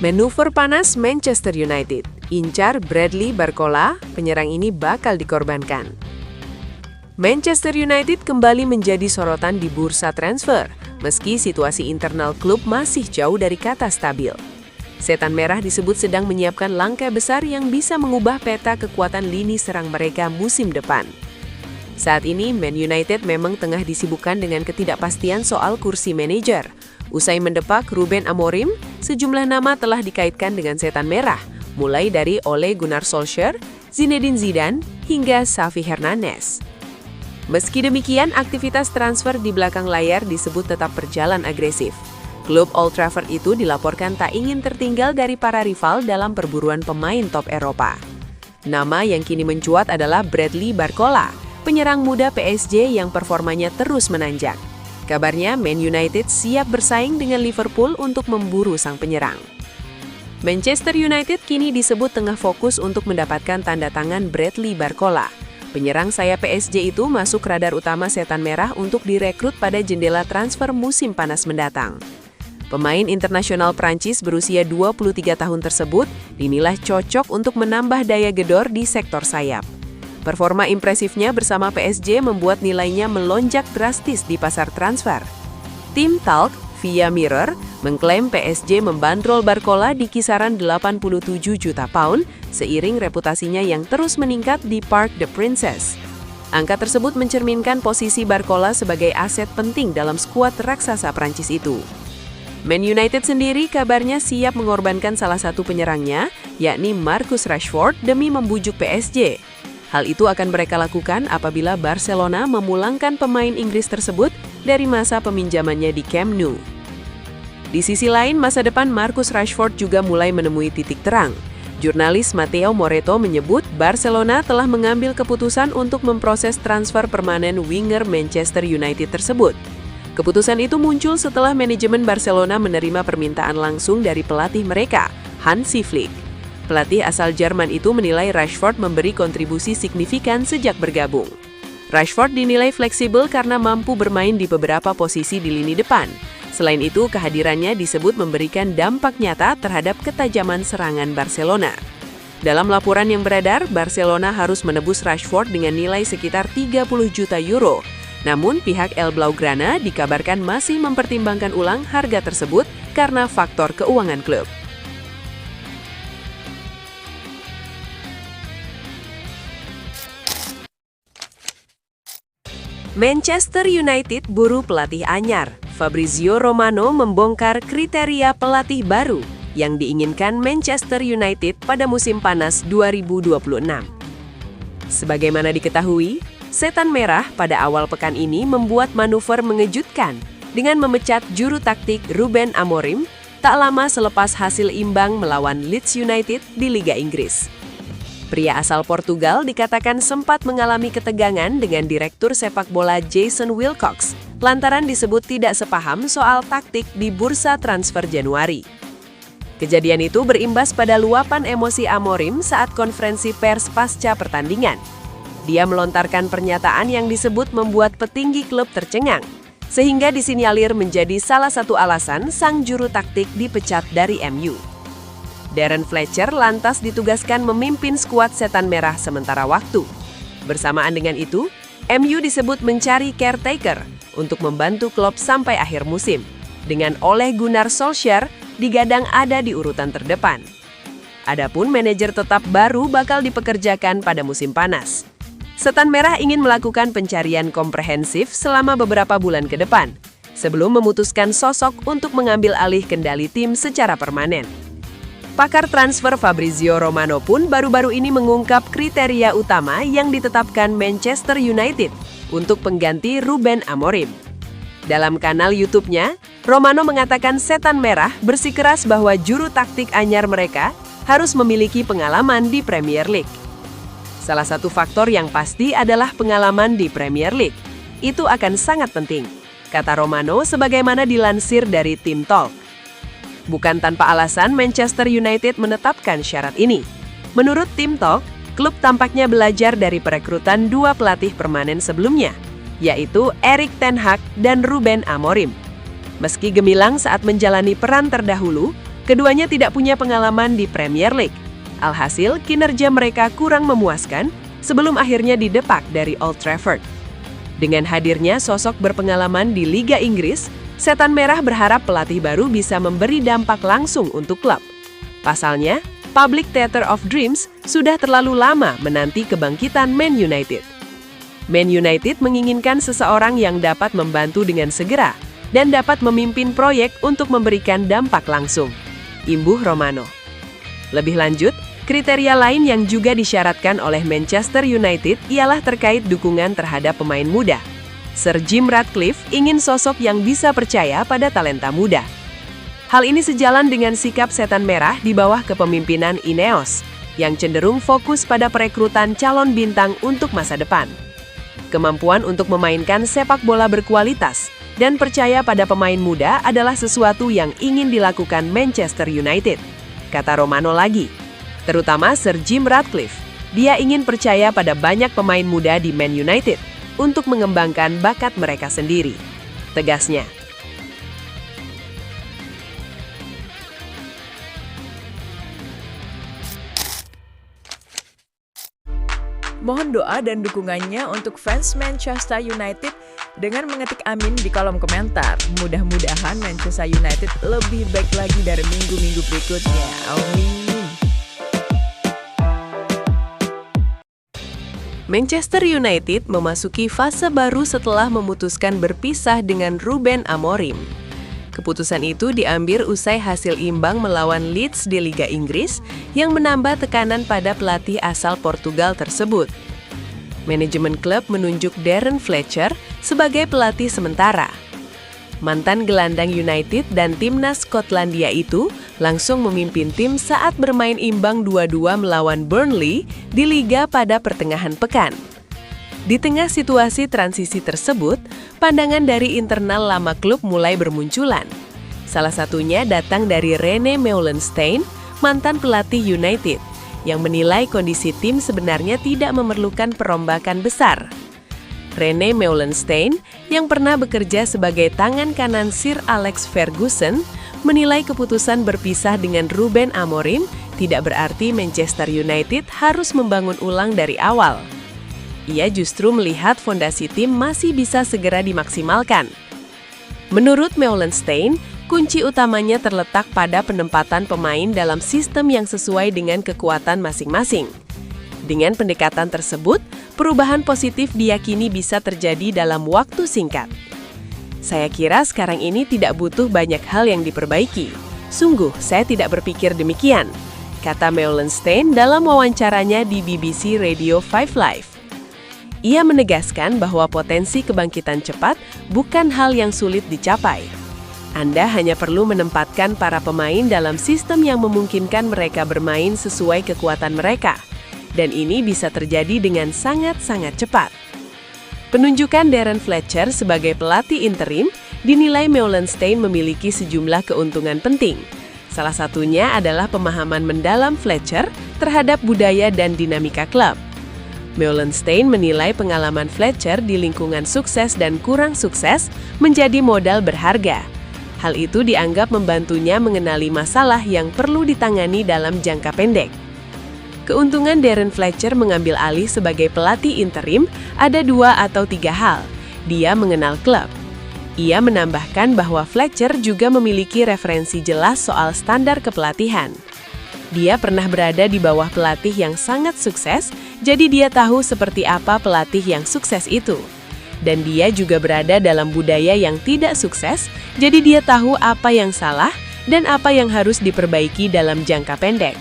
Manuver panas Manchester United, incar Bradley Barcola, penyerang ini bakal dikorbankan. Manchester United kembali menjadi sorotan di bursa transfer, meski situasi internal klub masih jauh dari kata stabil. Setan Merah disebut sedang menyiapkan langkah besar yang bisa mengubah peta kekuatan lini serang mereka musim depan. Saat ini, Man United memang tengah disibukkan dengan ketidakpastian soal kursi manajer. Usai mendepak Ruben Amorim, sejumlah nama telah dikaitkan dengan Setan Merah, mulai dari Ole Gunnar Solskjaer, Zinedine Zidane, hingga Xavi Hernandez. Meski demikian, aktivitas transfer di belakang layar disebut tetap berjalan agresif. Klub Old Trafford itu dilaporkan tak ingin tertinggal dari para rival dalam perburuan pemain top Eropa. Nama yang kini mencuat adalah Bradley Barcola, penyerang muda PSG yang performanya terus menanjak. Kabarnya, Man United siap bersaing dengan Liverpool untuk memburu sang penyerang. Manchester United kini disebut tengah fokus untuk mendapatkan tanda tangan Bradley Barcola. Penyerang sayap PSG itu masuk radar utama Setan Merah untuk direkrut pada jendela transfer musim panas mendatang. Pemain internasional Prancis berusia 23 tahun tersebut dinilai cocok untuk menambah daya gedor di sektor sayap. Performa impresifnya bersama PSG membuat nilainya melonjak drastis di pasar transfer. Tim Talk via Mirror mengklaim PSG membandrol Barcola di kisaran 87 juta pound seiring reputasinya yang terus meningkat di Parc des Princes. Angka tersebut mencerminkan posisi Barcola sebagai aset penting dalam skuad raksasa Prancis itu. Man United sendiri kabarnya siap mengorbankan salah satu penyerangnya, yakni Marcus Rashford, demi membujuk PSG. Hal itu akan mereka lakukan apabila Barcelona memulangkan pemain Inggris tersebut dari masa peminjamannya di Camp Nou. Di sisi lain, masa depan Marcus Rashford juga mulai menemui titik terang. Jurnalis Matteo Moretto menyebut Barcelona telah mengambil keputusan untuk memproses transfer permanen winger Manchester United tersebut. Keputusan itu muncul setelah manajemen Barcelona menerima permintaan langsung dari pelatih mereka, Hansi Flick. Pelatih asal Jerman itu menilai Rashford memberi kontribusi signifikan sejak bergabung. Rashford dinilai fleksibel karena mampu bermain di beberapa posisi di lini depan. Selain itu, kehadirannya disebut memberikan dampak nyata terhadap ketajaman serangan Barcelona. Dalam laporan yang beredar, Barcelona harus menebus Rashford dengan nilai sekitar 30 juta euro. Namun, pihak El Blaugrana dikabarkan masih mempertimbangkan ulang harga tersebut karena faktor keuangan klub. Manchester United buru pelatih anyar. Fabrizio Romano membongkar kriteria pelatih baru yang diinginkan Manchester United pada musim panas 2026. Sebagaimana diketahui, Setan Merah pada awal pekan ini membuat manuver mengejutkan dengan memecat juru taktik Ruben Amorim tak lama selepas hasil imbang melawan Leeds United di Liga Inggris. Pria asal Portugal dikatakan sempat mengalami ketegangan dengan direktur sepak bola Jason Wilcox lantaran disebut tidak sepaham soal taktik di bursa transfer Januari. Kejadian itu berimbas pada luapan emosi Amorim saat konferensi pers pasca pertandingan. Dia melontarkan pernyataan yang disebut membuat petinggi klub tercengang, sehingga disinyalir menjadi salah satu alasan sang juru taktik dipecat dari MU. Darren Fletcher lantas ditugaskan memimpin skuad Setan Merah sementara waktu. Bersamaan dengan itu, MU disebut mencari caretaker untuk membantu klub sampai akhir musim, dengan Ole Gunnar Solskjaer digadang ada di urutan terdepan. Adapun manajer tetap baru bakal dipekerjakan pada musim panas. Setan Merah ingin melakukan pencarian komprehensif selama beberapa bulan ke depan, sebelum memutuskan sosok untuk mengambil alih kendali tim secara permanen. Pakar transfer Fabrizio Romano pun baru-baru ini mengungkap kriteria utama yang ditetapkan Manchester United untuk pengganti Ruben Amorim. Dalam kanal YouTube-nya, Romano mengatakan Setan Merah bersikeras bahwa juru taktik anyar mereka harus memiliki pengalaman di Premier League. Salah satu faktor yang pasti adalah pengalaman di Premier League. Itu akan sangat penting, kata Romano sebagaimana dilansir dari Tim Talk. Bukan tanpa alasan Manchester United menetapkan syarat ini. Menurut Tim Talk, klub tampaknya belajar dari perekrutan dua pelatih permanen sebelumnya, yaitu Erik ten Hag dan Ruben Amorim. Meski gemilang saat menjalani peran terdahulu, Keduanya tidak punya pengalaman di Premier League. Alhasil, kinerja mereka kurang memuaskan sebelum akhirnya didepak dari Old Trafford. Dengan hadirnya sosok berpengalaman di Liga Inggris, Setan Merah berharap pelatih baru bisa memberi dampak langsung untuk klub. Pasalnya, Public Theatre of Dreams sudah terlalu lama menanti kebangkitan Man United. Man United menginginkan seseorang yang dapat membantu dengan segera dan dapat memimpin proyek untuk memberikan dampak langsung. Imbuh Romano. Lebih lanjut, kriteria lain yang juga disyaratkan oleh Manchester United ialah terkait dukungan terhadap pemain muda. Sir Jim Ratcliffe ingin sosok yang bisa percaya pada talenta muda. Hal ini sejalan dengan sikap Setan Merah di bawah kepemimpinan Ineos, yang cenderung fokus pada perekrutan calon bintang untuk masa depan. Kemampuan untuk memainkan sepak bola berkualitas dan percaya pada pemain muda adalah sesuatu yang ingin dilakukan Manchester United, kata Romano lagi. Terutama Sir Jim Ratcliffe, dia ingin percaya pada banyak pemain muda di Man United untuk mengembangkan bakat mereka sendiri, tegasnya. Mohon doa dan dukungannya untuk fans Manchester United dengan mengetik amin di kolom komentar. Mudah-mudahan Manchester United lebih baik lagi dari minggu-minggu berikutnya. Amin. Manchester United memasuki fase baru setelah memutuskan berpisah dengan Ruben Amorim. Keputusan itu diambil usai hasil imbang melawan Leeds di Liga Inggris yang menambah tekanan pada pelatih asal Portugal tersebut. Manajemen klub menunjuk Darren Fletcher sebagai pelatih sementara. Mantan gelandang United dan timnas Skotlandia itu langsung memimpin tim saat bermain imbang 2-2 melawan Burnley di Liga pada pertengahan pekan. Di tengah situasi transisi tersebut, pandangan dari internal lama klub mulai bermunculan. Salah satunya datang dari Rene Meulensteen, mantan pelatih United, yang menilai kondisi tim sebenarnya tidak memerlukan perombakan besar. Rene Meulensteen, yang pernah bekerja sebagai tangan kanan Sir Alex Ferguson, menilai keputusan berpisah dengan Ruben Amorim tidak berarti Manchester United harus membangun ulang dari awal. Ia justru melihat fondasi tim masih bisa segera dimaksimalkan. Menurut Meulensteen, kunci utamanya terletak pada penempatan pemain dalam sistem yang sesuai dengan kekuatan masing-masing. Dengan pendekatan tersebut, perubahan positif diyakini bisa terjadi dalam waktu singkat. Saya kira sekarang ini tidak butuh banyak hal yang diperbaiki. Sungguh, saya tidak berpikir demikian, kata Meulensteen dalam wawancaranya di BBC Radio 5 Live. Ia menegaskan bahwa potensi kebangkitan cepat bukan hal yang sulit dicapai. Anda hanya perlu menempatkan para pemain dalam sistem yang memungkinkan mereka bermain sesuai kekuatan mereka. Dan ini bisa terjadi dengan sangat-sangat cepat. Penunjukan Darren Fletcher sebagai pelatih interim dinilai Meulensteen memiliki sejumlah keuntungan penting. Salah satunya adalah pemahaman mendalam Fletcher terhadap budaya dan dinamika klub. Meulensteen menilai pengalaman Fletcher di lingkungan sukses dan kurang sukses menjadi modal berharga. Hal itu dianggap membantunya mengenali masalah yang perlu ditangani dalam jangka pendek. Keuntungan Darren Fletcher mengambil alih sebagai pelatih interim ada 2 atau 3 hal. Dia mengenal klub. Ia menambahkan bahwa Fletcher juga memiliki referensi jelas soal standar kepelatihan. Dia pernah berada di bawah pelatih yang sangat sukses, jadi dia tahu seperti apa pelatih yang sukses itu. Dan dia juga berada dalam budaya yang tidak sukses, jadi dia tahu apa yang salah dan apa yang harus diperbaiki dalam jangka pendek.